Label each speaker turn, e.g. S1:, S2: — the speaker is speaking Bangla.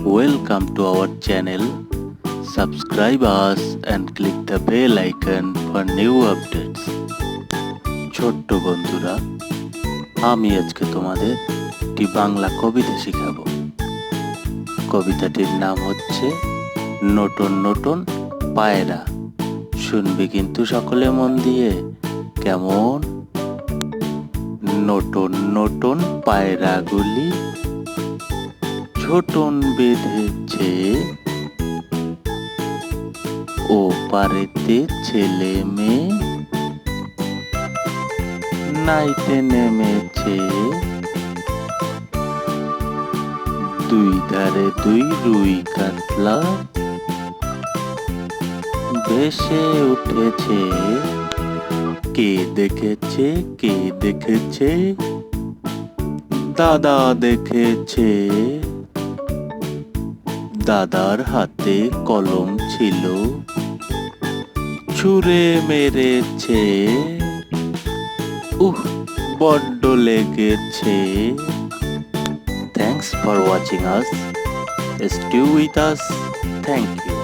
S1: Welcome to our channel. Subscribe us and click the bell icon for new updates. ছোট্ট বন্ধুরা, আমি আজকে তোমাদের একটি বাংলা কবিতা শেখাবো। কবিতাটির নাম হচ্ছে নতুন নতুন পায়রা। শুনবি কিন্তু সকলে মন দিয়ে, কেমন? নতুন নতুন পায়রাগুলি ছোটন বেঁধেছে, ও পারেতে ছেলে মেয়ে নাইতে নেমেছে। দুই ধারে দুই রুই কাতলা ভেসে উঠেছে। কে দেখেছে, কে দেখেছে? দাদা দেখেছে। দাদার হাতে কলম ছিল, ছুঁড়ে মেরেছে। বড্ড লেগেছে। Thanks for watching us. Stay with us. Thank you.